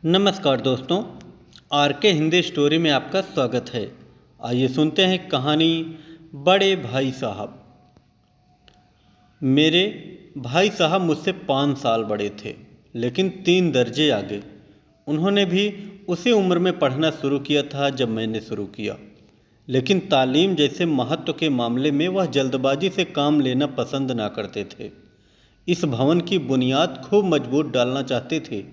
नमस्कार दोस्तों, आर के हिंदी स्टोरी में आपका स्वागत है। आइए सुनते हैं कहानी बड़े भाई साहब। मेरे भाई साहब मुझसे 5 साल बड़े थे, लेकिन 3 दर्जे आगे। उन्होंने भी उसी उम्र में पढ़ना शुरू किया था जब मैंने शुरू किया, लेकिन तालीम जैसे महत्व के मामले में वह जल्दबाजी से काम लेना पसंद ना करते थे। इस भवन की बुनियाद खूब मजबूत डालना चाहते थे,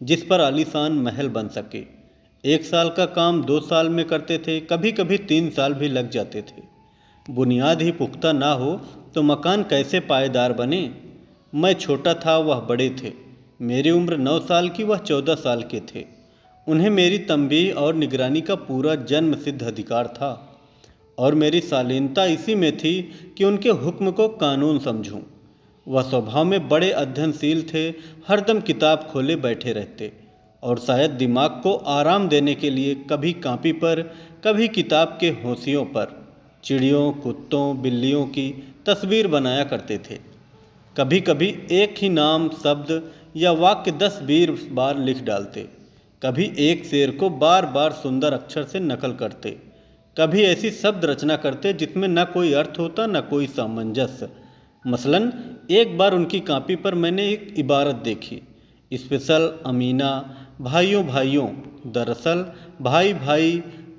जिस पर आलीशान महल बन सके। 1 साल का काम 2 साल में करते थे, कभी कभी 3 साल भी लग जाते थे। बुनियाद ही पुख्ता ना हो तो मकान कैसे पायेदार बने। मैं छोटा था, वह बड़े थे। मेरी उम्र 9 साल की, वह 14 साल के थे। उन्हें मेरी तंबीह और निगरानी का पूरा जन्म सिद्ध अधिकार था, और मेरी शालीनता इसी में थी कि उनके हुक्म को कानून समझूं। वह स्वभाव में बड़े अध्ययनशील थे, हरदम किताब खोले बैठे रहते, और शायद दिमाग को आराम देने के लिए कभी कॉपी पर, कभी किताब के होंसियों पर चिड़ियों, कुत्तों, बिल्लियों की तस्वीर बनाया करते थे। कभी कभी एक ही नाम, शब्द या वाक्य 10-20 बार लिख डालते। कभी एक शेर को बार बार सुंदर अक्षर से नकल करते। कभी ऐसी शब्द रचना करते जिसमें न कोई अर्थ होता, न कोई सामंजस्य। मसलन एक बार उनकी कॉपी पर मैंने एक इबारत देखी, स्पेशल अमीना, भाइयों भाइयों, दरअसल भाई भाई,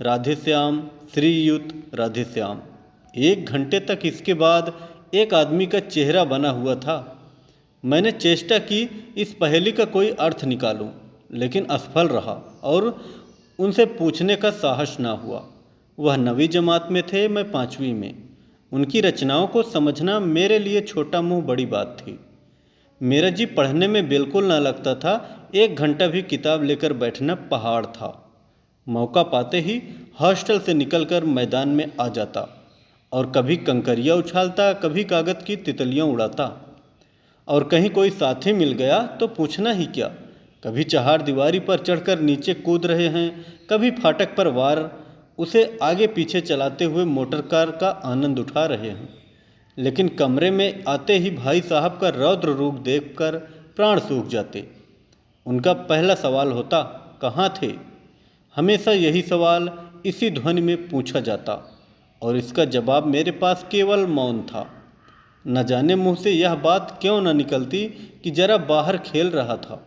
राधेश्याम, श्रीयुत राधेश्याम। 1 घंटे तक इसके बाद एक आदमी का चेहरा बना हुआ था। मैंने चेष्टा की इस पहेली का कोई अर्थ निकालूं, लेकिन असफल रहा और उनसे पूछने का साहस ना हुआ। वह 9वीं जमात में थे, मैं 5वीं में। उनकी रचनाओं को समझना मेरे लिए छोटा मुंह बड़ी बात थी। मेरा जी पढ़ने में बिल्कुल ना लगता था। 1 घंटा भी किताब लेकर बैठना पहाड़ था। मौका पाते ही हॉस्टल से निकलकर मैदान में आ जाता और कभी कंकरियाँ उछालता, कभी कागज़ की तितलियाँ उड़ाता। और कहीं कोई साथी मिल गया तो पूछना ही क्या। कभी चहार दीवारी पर चढ़कर नीचे कूद रहे हैं, कभी फाटक पर वार उसे आगे पीछे चलाते हुए मोटर कार का आनंद उठा रहे हैं। लेकिन कमरे में आते ही भाई साहब का रौद्र रूप देखकर प्राण सूख जाते। उनका पहला सवाल होता, कहाँ थे? हमेशा यही सवाल इसी ध्वनि में पूछा जाता, और इसका जवाब मेरे पास केवल मौन था। न जाने मुँह से यह बात क्यों न निकलती कि जरा बाहर खेल रहा था।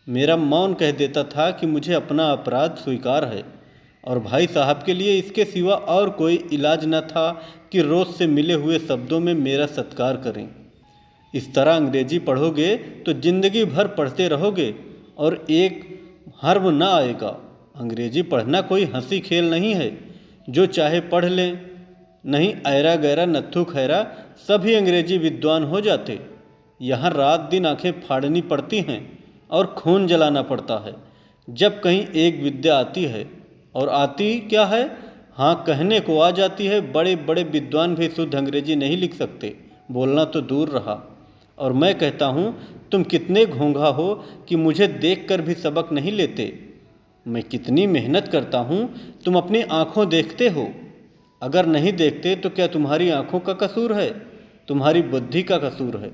मेरा मौन कह देता था कि मुझे अपना अपराध स्वीकार है, और भाई साहब के लिए इसके सिवा और कोई इलाज न था कि रोज़ से मिले हुए शब्दों में मेरा सत्कार करें। इस तरह अंग्रेजी पढ़ोगे तो जिंदगी भर पढ़ते रहोगे और एक हर्म ना आएगा। अंग्रेजी पढ़ना कोई हंसी खेल नहीं है, जो चाहे पढ़ लें। नहीं ऐरा गैरा नत्थु खैरा सभी अंग्रेजी विद्वान हो जाते। यहाँ रात दिन आंखें फाड़नी पड़ती हैं और खून जलाना पड़ता है जब कहीं एक विद्या आती है। और आती क्या है? हाँ, कहने को आ जाती है। बड़े बड़े विद्वान भी शुद्ध अंग्रेजी नहीं लिख सकते, बोलना तो दूर रहा। और मैं कहता हूँ, तुम कितने घोंघा हो कि मुझे देखकर भी सबक नहीं लेते। मैं कितनी मेहनत करता हूँ, तुम अपनी आँखों देखते हो। अगर नहीं देखते तो क्या तुम्हारी आँखों का कसूर है? तुम्हारी बुद्धि का कसूर है।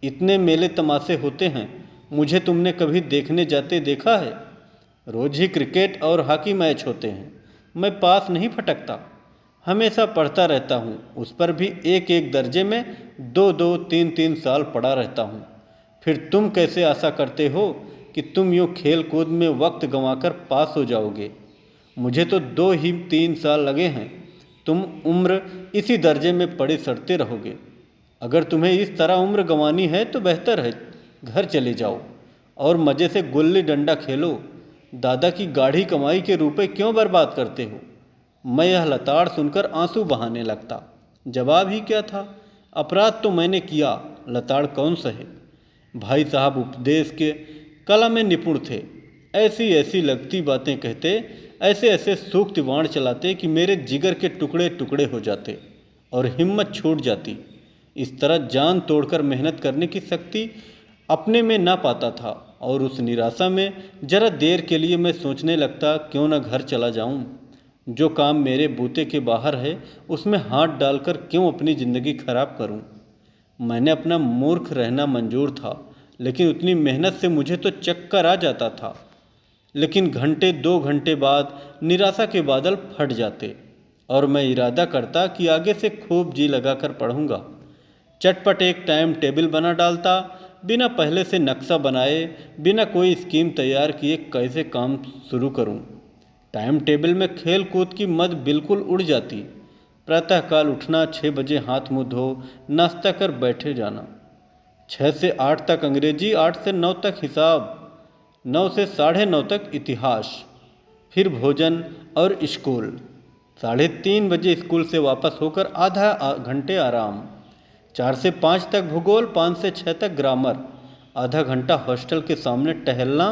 इतने मेले तमाशे होते हैं, मुझे तुमने कभी देखने जाते देखा है? रोज ही क्रिकेट और हॉकी मैच होते हैं, मैं पास नहीं फटकता। हमेशा पढ़ता रहता हूँ, उस पर भी एक एक दर्जे में 2-2, 3-3 साल पढ़ा रहता हूँ। फिर तुम कैसे आशा करते हो कि तुम यूँ खेल कूद में वक्त गंवाकर पास हो जाओगे? मुझे तो 2 ही 3 साल लगे हैं। तुम उम्र इसी दर्जे में पड़े सड़ते रहोगे। अगर तुम्हें इस तरह उम्र गंवानी है तो बेहतर है घर चले जाओ और मज़े से गुल्ली डंडा खेलो। दादा की गाढ़ी कमाई के रुपए क्यों बर्बाद करते हो? मैं यह लताड़ सुनकर आंसू बहाने लगता। जवाब ही क्या था? अपराध तो मैंने किया, लताड़ कौन सहे। भाई साहब उपदेश के कला में निपुण थे। ऐसी ऐसी लगती बातें कहते, ऐसे ऐसे सूक्त वाण चलाते कि मेरे जिगर के टुकड़े टुकड़े हो जाते और हिम्मत छूट जाती। इस तरह जान तोड़कर मेहनत करने की शक्ति अपने में ना पाता था, और उस निराशा में जरा देर के लिए मैं सोचने लगता, क्यों न घर चला जाऊं। जो काम मेरे बूते के बाहर है उसमें हाथ डालकर क्यों अपनी ज़िंदगी खराब करूं। मैंने अपना मूर्ख रहना मंजूर था, लेकिन उतनी मेहनत से मुझे तो चक्कर आ जाता था। लेकिन घंटे 2 घंटे बाद निराशा के बादल फट जाते और मैं इरादा करता कि आगे से खूब जी लगाकर पढ़ूंगा। चटपट एक टाइम टेबल बना डालता, बिना पहले से नक्शा बनाए, बिना कोई स्कीम तैयार किए कैसे काम शुरू करूं। टाइम टेबल में खेल कूद की मद बिल्कुल उड़ जाती। प्रातःकाल उठना, 6 बजे हाथ मुंह धो नाश्ता कर बैठे जाना, 6 से 8 तक अंग्रेजी, 8 से 9 तक हिसाब, 9 से 9:30 तक इतिहास, फिर भोजन और स्कूल। 3:30 बजे स्कूल से वापस होकर आधा घंटे आराम, 4 से 5 तक भूगोल, 5 से 6 तक ग्रामर, आधा घंटा हॉस्टल के सामने टहलना,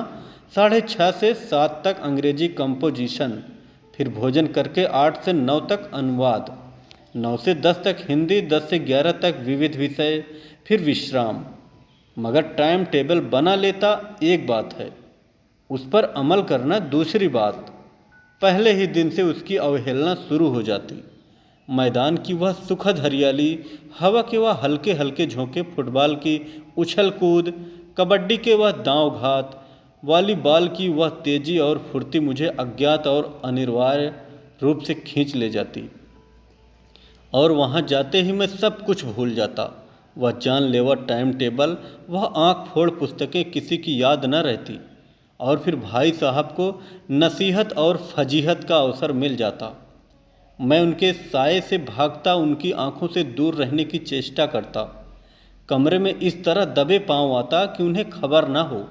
6:30 से 7 तक अंग्रेजी कंपोजिशन, फिर भोजन करके 8 से 9 तक अनुवाद, 9 से 10 तक हिंदी, 10 से 11 तक विविध विषय, फिर विश्राम। मगर टाइम टेबल बना लेता एक बात है, उस पर अमल करना दूसरी बात। पहले ही दिन से उसकी अवहेलना शुरू हो जाती। मैदान की वह सुखद हरियाली, हवा के वह हल्के हल्के झोंके, फुटबॉल की उछल कूद, कबड्डी के वह दांव घात, वॉलीबॉल की वह तेजी और फुर्ती मुझे अज्ञात और अनिवार्य रूप से खींच ले जाती। और वहाँ जाते ही मैं सब कुछ भूल जाता। वह जानलेवा टाइम टेबल, वह आँख फोड़ पुस्तकें किसी की याद न रहती। और फिर भाई साहब को नसीहत और फजीहत का अवसर मिल जाता। मैं उनके साए से भागता, उनकी आंखों से दूर रहने की चेष्टा करता। कमरे में इस तरह दबे पांव आता कि उन्हें खबर ना हो।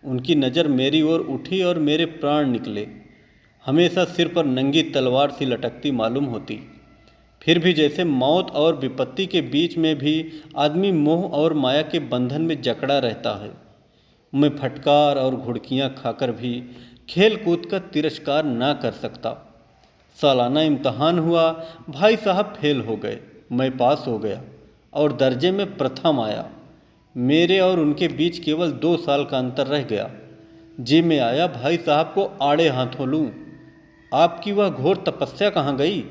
उनकी नज़र मेरी ओर उठी और मेरे प्राण निकले। हमेशा सिर पर नंगी तलवार सी लटकती मालूम होती। फिर भी जैसे मौत और विपत्ति के बीच में भी आदमी मोह और माया के बंधन में जकड़ा रहता है। मैं फटकार और घुड़कियाँ खाकर भी खेल कूद का तिरस्कार ना कर सकता। सालाना इम्तहान हुआ, भाई साहब फेल हो गए, मैं पास हो गया और दर्जे में प्रथम आया। मेरे और उनके बीच केवल 2 साल का अंतर रह गया। जी में आया भाई साहब को आड़े हाथों लूं। आपकी वह घोर तपस्या कहाँ गई?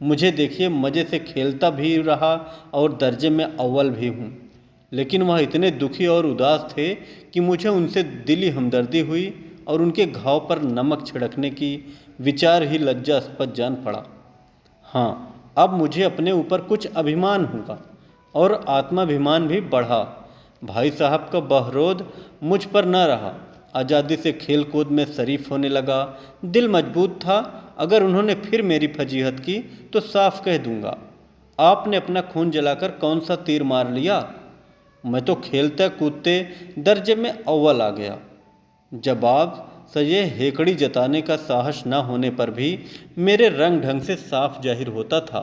मुझे देखिए, मज़े से खेलता भी रहा और दर्जे में अव्वल भी हूँ। लेकिन वह इतने दुखी और उदास थे कि मुझे उनसे दिली हमदर्दी हुई और उनके घाव पर नमक छिड़कने की विचार ही लज्जास्पद जान पड़ा। हाँ, अब मुझे अपने ऊपर कुछ अभिमान होगा और आत्माभिमान भी बढ़ा। भाई साहब का बहरोद मुझ पर न रहा। आज़ादी से खेल कूद में शरीफ होने लगा। दिल मजबूत था। अगर उन्होंने फिर मेरी फजीहत की तो साफ कह दूंगा, आपने अपना खून जलाकर कौन सा तीर मार लिया? मैं तो खेलते कूदते दर्जे में अव्वल आ गया। जवाब सजे हेकड़ी जताने का साहस न होने पर भी मेरे रंग ढंग से साफ जाहिर होता था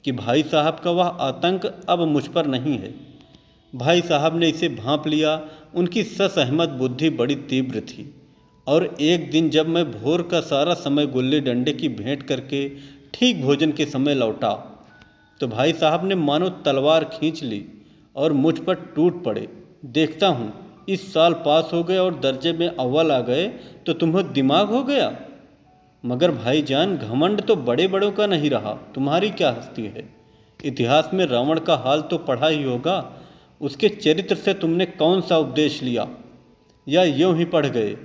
कि भाई साहब का वह आतंक अब मुझ पर नहीं है। भाई साहब ने इसे भांप लिया। उनकी ससहमत बुद्धि बड़ी तीव्र थी। और एक दिन जब मैं भोर का सारा समय गुल्ली डंडे की भेंट करके ठीक भोजन के समय लौटा, तो भाई साहब ने मानो तलवार खींच ली और मुझ पर टूट पड़े। देखता हूँ इस साल पास हो गए और दर्जे में अव्वल आ गए तो तुम्हें दिमाग हो गया। मगर भाईजान, घमंड तो बड़े बड़ों का नहीं रहा, तुम्हारी क्या हस्ती है? इतिहास में रावण का हाल तो पढ़ा ही होगा। उसके चरित्र से तुमने कौन सा उपदेश लिया, या यूं ही पढ़ गए?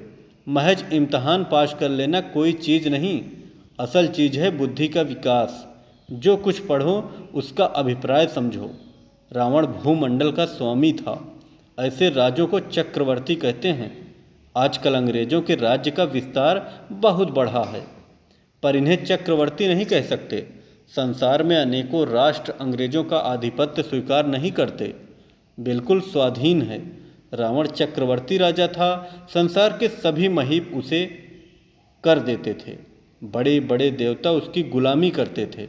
महज इम्तहान पास कर लेना कोई चीज़ नहीं। असल चीज़ है बुद्धि का विकास। जो कुछ पढ़ो उसका अभिप्राय समझो। रावण भूमंडल का स्वामी था। ऐसे राजों को चक्रवर्ती कहते हैं। आजकल अंग्रेजों के राज्य का विस्तार बहुत बढ़ा है, पर इन्हें चक्रवर्ती नहीं कह सकते। संसार में अनेकों राष्ट्र अंग्रेजों का आधिपत्य स्वीकार नहीं करते, बिल्कुल स्वाधीन है। रावण चक्रवर्ती राजा था। संसार के सभी महीप उसे कर देते थे। बड़े बड़े देवता उसकी गुलामी करते थे।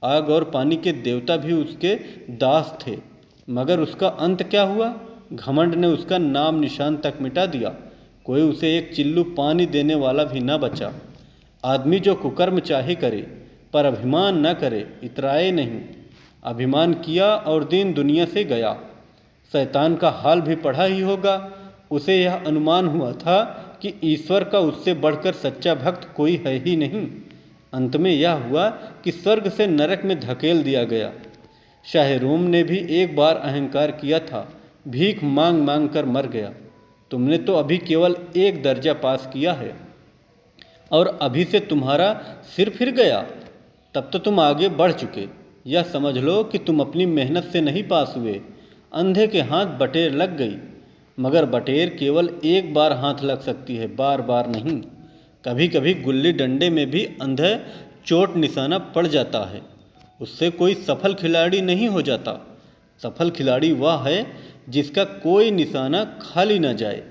आग और पानी के देवता भी उसके दास थे। मगर उसका अंत क्या हुआ? घमंड ने उसका नाम निशान तक मिटा दिया। कोई उसे एक चिल्लू पानी देने वाला भी न बचा। आदमी जो कुकर्म चाहे करे, पर अभिमान न करे, इतराए नहीं। अभिमान किया और दीन दुनिया से गया। शैतान का हाल भी पढ़ा ही होगा। उसे यह अनुमान हुआ था कि ईश्वर का उससे बढ़कर सच्चा भक्त कोई है ही नहीं। अंत में यह हुआ कि स्वर्ग से नरक में धकेल दिया गया। शाह रोम ने भी एक बार अहंकार किया था, भीख मांग मांग कर मर गया। तुमने तो अभी केवल 1 दर्जा पास किया है। और अभी से तुम्हारा सिर फिर गया? तब तो तुम आगे बढ़ चुके। यह समझ लो कि तुम अपनी मेहनत से नहीं पास हुए। अंधे के हाथ बटेर लग गई, मगर बटेर केवल एक बार हाथ लग सकती है, बार बार नहीं। कभी कभी गुल्ली डंडे में भी अंधे चोट निशाना पड़ जाता है, उससे कोई सफल खिलाड़ी नहीं हो जाता। सफल खिलाड़ी वह है जिसका कोई निशाना खाली न जाए।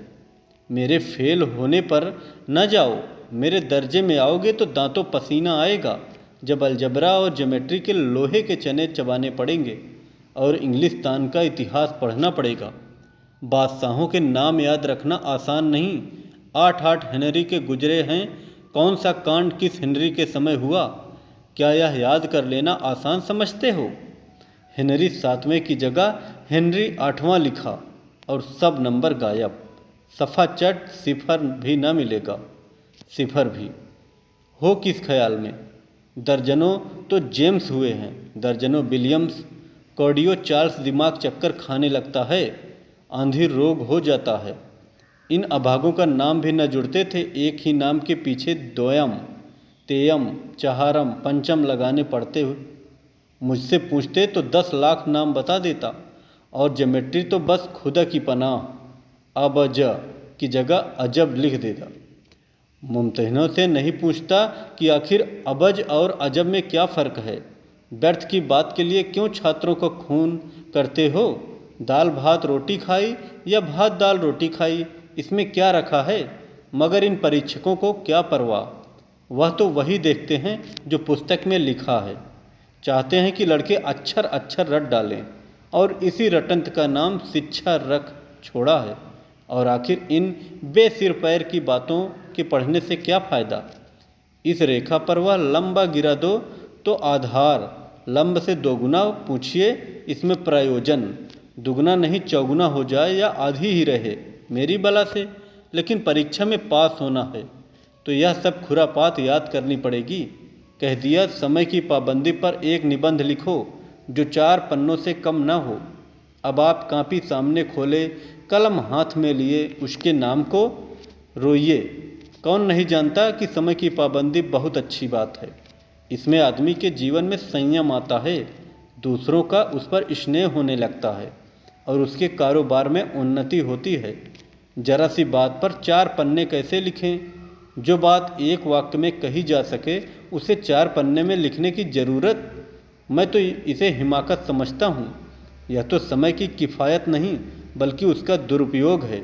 मेरे फेल होने पर न जाओ, मेरे दर्जे में आओगे तो दांतों पसीना आएगा जब अलजबरा और ज्योमेट्री के लोहे के चने चबाने पड़ेंगे और इंग्लिस्तान का इतिहास पढ़ना पड़ेगा। बादशाहों के नाम याद रखना आसान नहीं। 8-8 हेनरी के गुजरे हैं, कौन सा कांड किस हेनरी के समय हुआ, क्या यह याद कर लेना आसान समझते हो? हेनरी 7वें की जगह हेनरी 8वां लिखा और सब नंबर गायब। सफ़ा चट सिफर भी न मिलेगा। सिफर भी हो किस ख्याल में? दर्जनों तो जेम्स हुए हैं, दर्जनों विलियम्स। कॉर्डियो चार्ल्स दिमाग चक्कर खाने लगता है, आंधी रोग हो जाता है। इन अभागों का नाम भी न जुड़ते थे, एक ही नाम के पीछे द्वयम, तेयम, चहारम, पंचम लगाने पड़ते हुए। मुझसे पूछते तो 10 लाख नाम बता देता, और ज्योमेट्री तो बस खुदा की पनाह, अबज की जगह अजब लिख देता। मुम्तहिनों से नहीं पूछता कि आखिर अबज और अजब में क्या फ़र्क है। व्यर्थ की बात के लिए क्यों छात्रों को खून करते हो? दाल भात रोटी खाई या भात दाल रोटी खाई, इसमें क्या रखा है? मगर इन परीक्षकों को क्या परवाह, वह तो वही देखते हैं जो पुस्तक में लिखा है। चाहते हैं कि लड़के अक्षर अक्षर रट डालें, और इसी रटंत का नाम शिक्षा रख छोड़ा है। और आखिर इन बेसिर पैर की बातों के पढ़ने से क्या फ़ायदा? इस रेखा पर वह लंबा गिरा दो तो आधार लंब से दोगुना पूछिए, इसमें प्रयोजन दुगना नहीं चौगुना हो जाए या आधी ही रहे मेरी बला से। लेकिन परीक्षा में पास होना है तो यह सब खुरापात याद करनी पड़ेगी। कह दिया समय की पाबंदी पर एक निबंध लिखो जो 4 पन्नों से कम न हो। अब आप कापी सामने खोले, कलम हाथ में लिए, उसके नाम को रोइए। कौन नहीं जानता कि समय की पाबंदी बहुत अच्छी बात है। इसमें आदमी के जीवन में संयम आता है, दूसरों का उस पर स्नेह होने लगता है और उसके कारोबार में उन्नति होती है। जरा सी बात पर 4 पन्ने कैसे लिखें? जो बात एक वाक्य में कही जा सके उसे 4 पन्ने में लिखने की ज़रूरत? मैं तो इसे हिमाकत समझता हूँ। यह तो समय की किफ़ायत नहीं बल्कि उसका दुरुपयोग है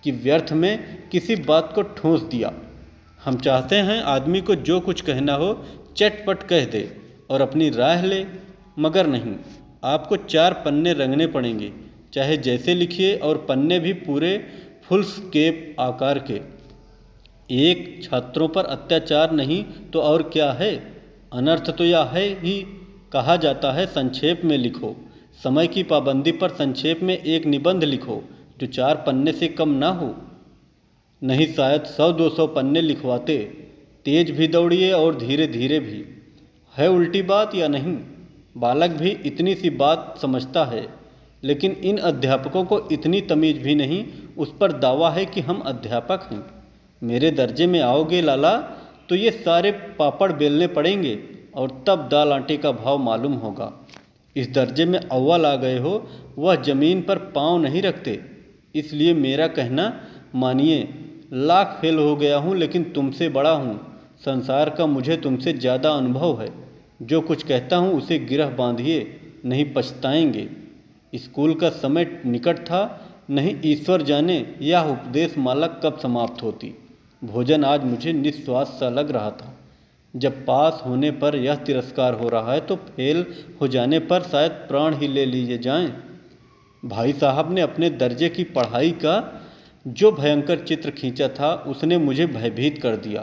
कि व्यर्थ में किसी बात को ठूंस दिया। हम चाहते हैं आदमी को जो कुछ कहना हो चटपट कह दे और अपनी राह ले, मगर नहीं, आपको 4 पन्ने रंगने पड़ेंगे, चाहे जैसे लिखिए, और पन्ने भी पूरे फुल स्केप आकार के। एक छात्रों पर अत्याचार नहीं तो और क्या है? अनर्थ तो यह है ही, कहा जाता है संक्षेप में लिखो। समय की पाबंदी पर संक्षेप में एक निबंध लिखो जो 4 पन्ने से कम ना हो। नहीं शायद 100-200 पन्ने लिखवाते। तेज भी दौड़िए और धीरे धीरे भी। है उल्टी बात या नहीं? बालक भी इतनी सी बात समझता है, लेकिन इन अध्यापकों को इतनी तमीज़ भी नहीं। उस पर दावा है कि हम अध्यापक हैं। मेरे दर्जे में आओगे लाला तो ये सारे पापड़ बेलने पड़ेंगे और तब दाल आटे का भाव मालूम होगा। इस दर्जे में अव्वल आ गए हो, वह ज़मीन पर पाँव नहीं रखते। इसलिए मेरा कहना मानिए, लाख फेल हो गया हूँ लेकिन तुमसे बड़ा हूँ। संसार का मुझे तुमसे ज़्यादा अनुभव है। जो कुछ कहता हूँ उसे गिरह बांधिए, नहीं पछताएंगे। स्कूल का समय निकट था, नहीं ईश्वर जाने यह उपदेश माला कब समाप्त होती। भोजन आज मुझे निस्वाद सा लग रहा था। जब पास होने पर यह तिरस्कार हो रहा है तो फेल हो जाने पर शायद प्राण ही ले लिए जाएं। भाई साहब ने अपने दर्जे की पढ़ाई का जो भयंकर चित्र खींचा था उसने मुझे भयभीत कर दिया।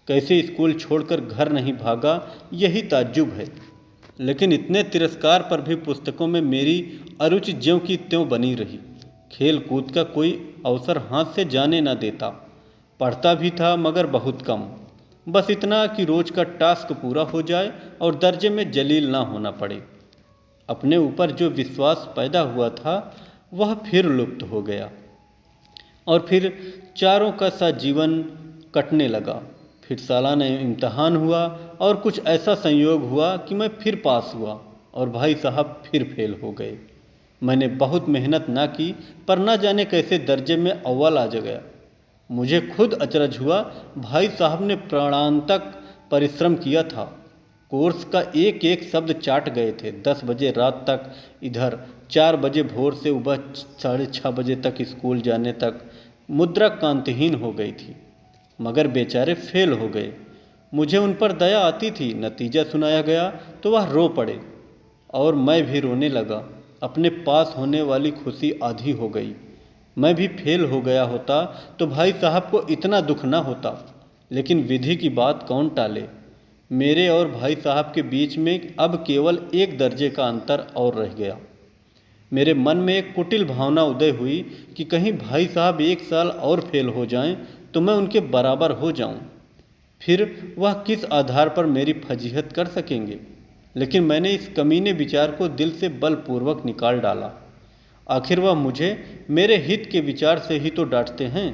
कैसे स्कूल छोड़कर घर नहीं भागा, यही ताज्जुब है। लेकिन इतने तिरस्कार पर भी पुस्तकों में मेरी अरुचि ज्यों की त्यों बनी रही। खेल कूद का कोई अवसर हाथ से जाने न देता। पढ़ता भी था मगर बहुत कम, बस इतना कि रोज़ का टास्क पूरा हो जाए और दर्जे में जलील ना होना पड़े। अपने ऊपर जो विश्वास पैदा हुआ था वह फिर लुप्त हो गया और फिर चारों का सा जीवन कटने लगा। फिर सालाना इम्तहान हुआ और कुछ ऐसा संयोग हुआ कि मैं फिर पास हुआ और भाई साहब फिर फेल हो गए। मैंने बहुत मेहनत ना की पर ना जाने कैसे दर्जे में अव्वल आ गया। मुझे खुद अचरज हुआ, भाई साहब ने प्राणांतक परिश्रम किया था। कोर्स का एक एक शब्द चाट गए थे। 10 बजे रात तक इधर, 4 बजे भोर से सुबह 6:30 बजे तक स्कूल जाने तक मुद्रा कांतिहीन हो गई थी, मगर बेचारे फेल हो गए। मुझे उन पर दया आती थी। नतीजा सुनाया गया तो वह रो पड़े और मैं भी रोने लगा। अपने पास होने वाली खुशी आधी हो गई। मैं भी फेल हो गया होता तो भाई साहब को इतना दुख ना होता, लेकिन विधि की बात कौन टाले। मेरे और भाई साहब के बीच में अब केवल 1 दर्जे का अंतर और रह गया। मेरे मन में एक कुटिल भावना उदय हुई कि कहीं भाई साहब 1 साल और फेल हो जाएं तो मैं उनके बराबर हो जाऊं। फिर वह किस आधार पर मेरी फजीहत कर सकेंगे। लेकिन मैंने इस कमीने विचार को दिल से बलपूर्वक निकाल डाला। आखिर वह मुझे मेरे हित के विचार से ही तो डांटते हैं।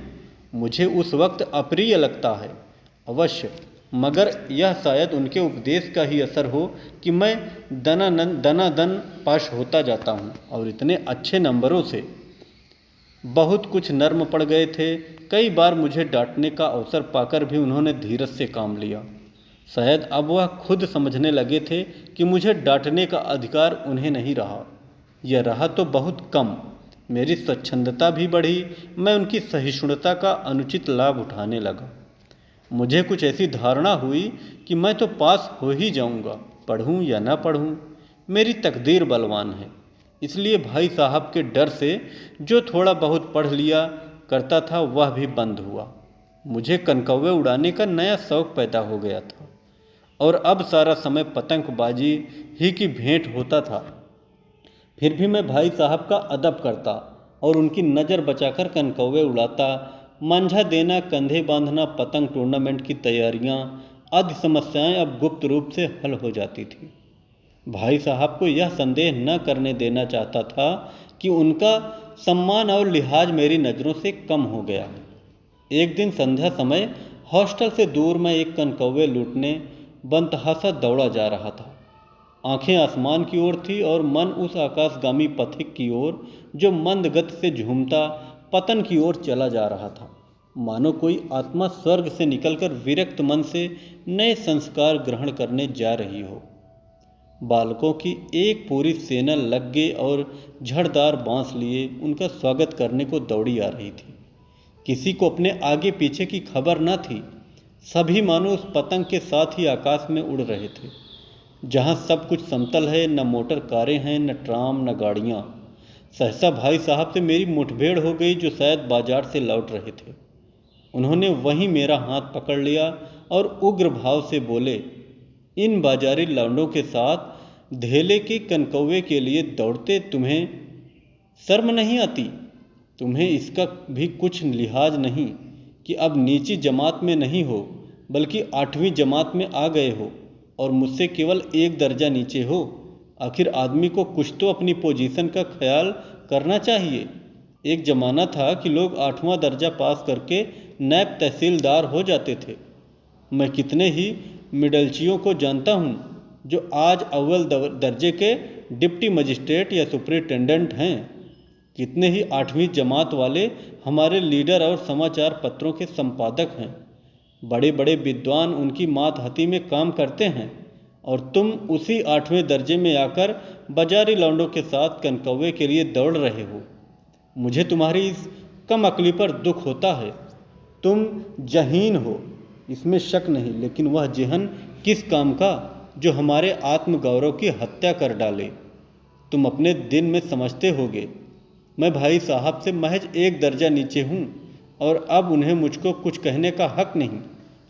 मुझे उस वक्त अप्रिय लगता है अवश्य, मगर यह शायद उनके उपदेश का ही असर हो कि मैं दनादन पास होता जाता हूँ और इतने अच्छे नंबरों से। बहुत कुछ नर्म पड़ गए थे। कई बार मुझे डांटने का अवसर पाकर भी उन्होंने धीरज से काम लिया। शायद अब वह खुद समझने लगे थे कि मुझे डांटने का अधिकार उन्हें नहीं रहा। यह रहा तो बहुत कम। मेरी स्वच्छंदता भी बढ़ी। मैं उनकी सहिष्णुता का अनुचित लाभ उठाने लगा। मुझे कुछ ऐसी धारणा हुई कि मैं तो पास हो ही जाऊंगा, पढ़ूं या ना पढ़ूं। मेरी तकदीर बलवान है। इसलिए भाई साहब के डर से जो थोड़ा बहुत पढ़ लिया करता था वह भी बंद हुआ। मुझे कनकौवे उड़ाने का नया शौक पैदा हो गया था और अब सारा समय पतंगबाजी ही की भेंट होता था। फिर भी मैं भाई साहब का अदब करता और उनकी नज़र बचाकर कनकौवे उड़ाता। मांझा देना, कंधे बांधना, पतंग टूर्नामेंट की तैयारियां आदि समस्याएं अब गुप्त रूप से हल हो जाती थी। भाई साहब को यह संदेह न करने देना चाहता था कि उनका सम्मान और लिहाज मेरी नज़रों से कम हो गया है। एक दिन संध्या समय हॉस्टल से दूर मैं एक कनकौवे लूटने बनतहासा दौड़ा जा रहा था। आंखें आसमान की ओर थी और मन उस आकाशगामी पथिक की ओर जो मंद गति से झूमता पतन की ओर चला जा रहा था। मानो कोई आत्मा स्वर्ग से निकलकर विरक्त मन से नए संस्कार ग्रहण करने जा रही हो। बालकों की एक पूरी सेना लग्गे और झड़दार बांस लिए उनका स्वागत करने को दौड़ी आ रही थी। किसी को अपने आगे पीछे की खबर न थी। सभी मानो उस पतंग के साथ ही आकाश में उड़ रहे थे, जहाँ सब कुछ समतल है, न मोटर कारें हैं, न ट्राम, न गाड़ियाँ। सहसा भाई साहब से मेरी मुठभेड़ हो गई, जो शायद बाजार से लौट रहे थे। उन्होंने वहीं मेरा हाथ पकड़ लिया और उग्र भाव से बोले, इन बाजारी लौंडों के साथ धेले के कनकौवे के लिए दौड़ते तुम्हें शर्म नहीं आती? तुम्हें इसका भी कुछ लिहाज नहीं कि अब नीची जमात में नहीं हो बल्कि 8वीं जमात में आ गए हो और मुझसे केवल 1 दर्जा नीचे हो। आखिर आदमी को कुछ तो अपनी पोजीशन का ख्याल करना चाहिए। एक ज़माना था कि लोग 8वां दर्जा पास करके नायब तहसीलदार हो जाते थे। मैं कितने ही मिडलचियों को जानता हूँ जो आज अव्वल दर्जे के डिप्टी मजिस्ट्रेट या सुपरिटेंडेंट हैं। कितने ही 8वीं जमात वाले हमारे लीडर और समाचार पत्रों के संपादक हैं। बड़े बड़े विद्वान उनकी मातहती में काम करते हैं और तुम उसी 8वें दर्जे में आकर बाजारी लौंडों के साथ कनकौवे के लिए दौड़ रहे हो। मुझे तुम्हारी इस कम अक्ली पर दुख होता है। तुम जहीन हो, इसमें शक नहीं, लेकिन वह जहन किस काम का जो हमारे आत्मगौरव की हत्या कर डाले। तुम अपने दिन में समझते होगे मैं भाई साहब से महज 1 दर्जा नीचे हूँ और अब उन्हें मुझको कुछ कहने का हक नहीं।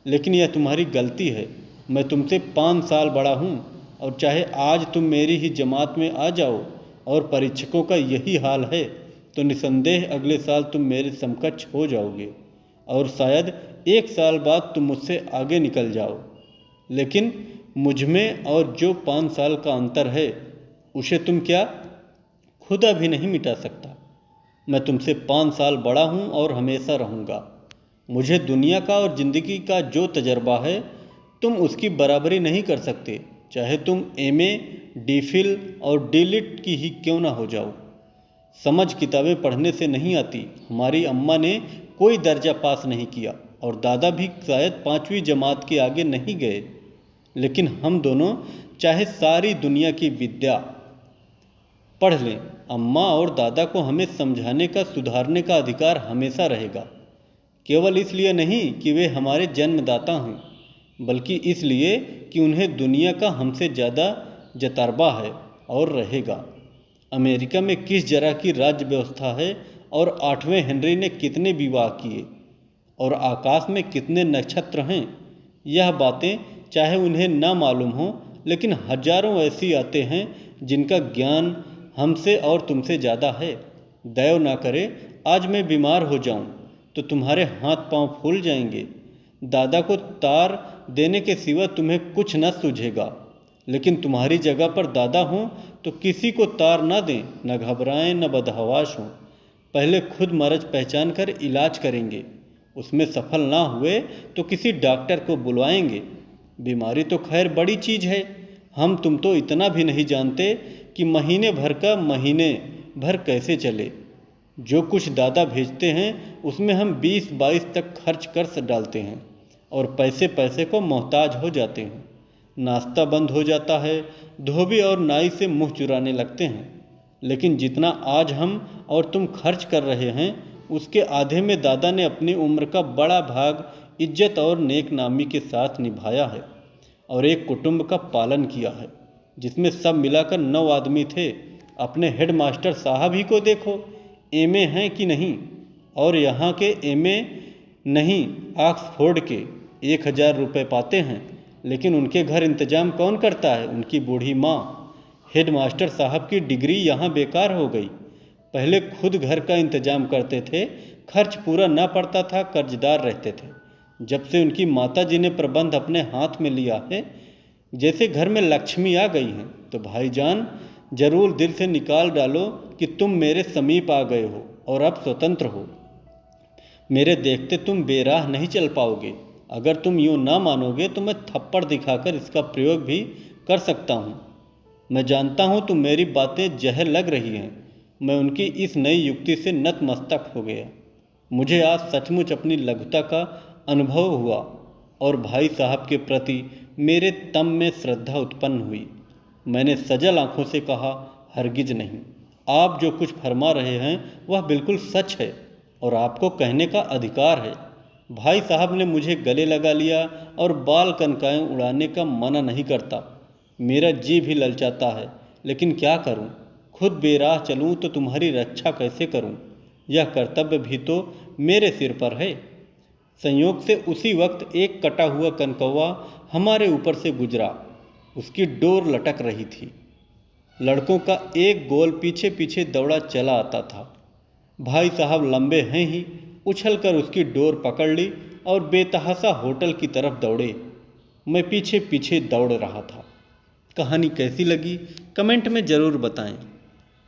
लेकिन यह तुम्हारी गलती है। मैं तुमसे 5 साल बड़ा हूँ और चाहे आज तुम मेरी ही जमात में आ जाओ और परीक्षकों का यही हाल है तो निसंदेह अगले साल तुम मेरे समकक्ष हो जाओगे और शायद 1 साल बाद तुम मुझसे आगे निकल जाओ। लेकिन मुझ में और जो 5 साल का अंतर है उसे तुम क्या खुदा भी नहीं मिटा सकता। मैं तुमसे 5 साल बड़ा हूँ और हमेशा रहूँगा। मुझे दुनिया का और ज़िंदगी का जो तजर्बा है तुम उसकी बराबरी नहीं कर सकते, चाहे तुम एमए, डीफिल और डीलिट की ही क्यों ना हो जाओ। समझ किताबें पढ़ने से नहीं आती। हमारी अम्मा ने कोई दर्जा पास नहीं किया और दादा भी शायद 5वीं जमात के आगे नहीं गए, लेकिन हम दोनों चाहे सारी दुनिया की विद्या पढ़ लें, अम्मा और दादा को हमें समझाने का, सुधारने का अधिकार हमेशा रहेगा। केवल इसलिए नहीं कि वे हमारे जन्मदाता हैं, बल्कि इसलिए कि उन्हें दुनिया का हमसे ज़्यादा तजर्बा है और रहेगा। अमेरिका में किस तरह की राज्य व्यवस्था है और 8वें हेनरी ने कितने विवाह किए और आकाश में कितने नक्षत्र हैं, यह बातें चाहे उन्हें ना मालूम हो, लेकिन हजारों ऐसी आते हैं जिनका ज्ञान हमसे और तुमसे ज़्यादा है। दया ना करे आज मैं बीमार हो जाऊं तो तुम्हारे हाथ पांव फूल जाएंगे। दादा को तार देने के सिवा तुम्हें कुछ न सूझेगा, लेकिन तुम्हारी जगह पर दादा हों तो किसी को तार ना दें, न घबराएं, न बदहवास हों। पहले खुद मर्ज पहचान कर इलाज करेंगे, उसमें सफल ना हुए तो किसी डॉक्टर को बुलवाएंगे। बीमारी तो खैर बड़ी चीज़ है, हम तुम तो इतना भी नहीं जानते कि महीने भर का महीने भर कैसे चले। जो कुछ दादा भेजते हैं उसमें हम 20-22 तक खर्च कर डालते हैं और पैसे पैसे को मोहताज हो जाते हैं। नाश्ता बंद हो जाता है, धोबी और नाई से मुंह चुराने लगते हैं। लेकिन जितना आज हम और तुम खर्च कर रहे हैं उसके आधे में दादा ने अपनी उम्र का बड़ा भाग इज्जत और नेक नामी के साथ निभाया है और एक कुटुंब का पालन किया है जिसमें सब मिलाकर 9 आदमी थे। अपने हेडमास्टर साहब ही को देखो, एमए हैं कि नहीं, और यहाँ के एमए नहीं ऑक्सफोर्ड के 1000 रुपये पाते हैं, लेकिन उनके घर इंतजाम कौन करता है? उनकी बूढ़ी माँ। हेडमास्टर साहब की डिग्री यहाँ बेकार हो गई। पहले खुद घर का इंतजाम करते थे, खर्च पूरा ना पड़ता था, कर्जदार रहते थे। जब से उनकी माता जी ने प्रबंध अपने हाथ में लिया है, जैसे घर में लक्ष्मी आ गई हैं, तो भाईजान जरूर दिल से निकाल डालो कि तुम मेरे समीप आ गए हो और अब स्वतंत्र हो। मेरे देखते तुम बेराह नहीं चल पाओगे। अगर तुम यूँ ना मानोगे तो मैं थप्पड़ दिखाकर इसका प्रयोग भी कर सकता हूँ। मैं जानता हूँ तुम मेरी बातें जहर लग रही हैं। मैं उनकी इस नई युक्ति से नतमस्तक हो गया। मुझे आज सचमुच अपनी लघुता का अनुभव हुआ और भाई साहब के प्रति मेरे तन में श्रद्धा उत्पन्न हुई। मैंने सजल आंखों से कहा, हरगिज नहीं, आप जो कुछ फरमा रहे हैं वह बिल्कुल सच है और आपको कहने का अधिकार है। भाई साहब ने मुझे गले लगा लिया और बाल कनकाएँ उड़ाने का मना नहीं करता। मेरा जी भी ललचाता है, लेकिन क्या करूं? खुद बेराह चलूं तो तुम्हारी रक्षा कैसे करूं? यह कर्तव्य भी तो मेरे सिर पर है। संयोग से उसी वक्त एक कटा हुआ कनकौवा हमारे ऊपर से गुजरा। उसकी डोर लटक रही थी। लड़कों का एक गोल पीछे पीछे दौड़ा चला आता था। भाई साहब लंबे हैं ही, उछलकर उसकी डोर पकड़ ली और बेतहाशा होटल की तरफ दौड़े। मैं पीछे पीछे दौड़ रहा था। कहानी कैसी लगी कमेंट में ज़रूर बताएं।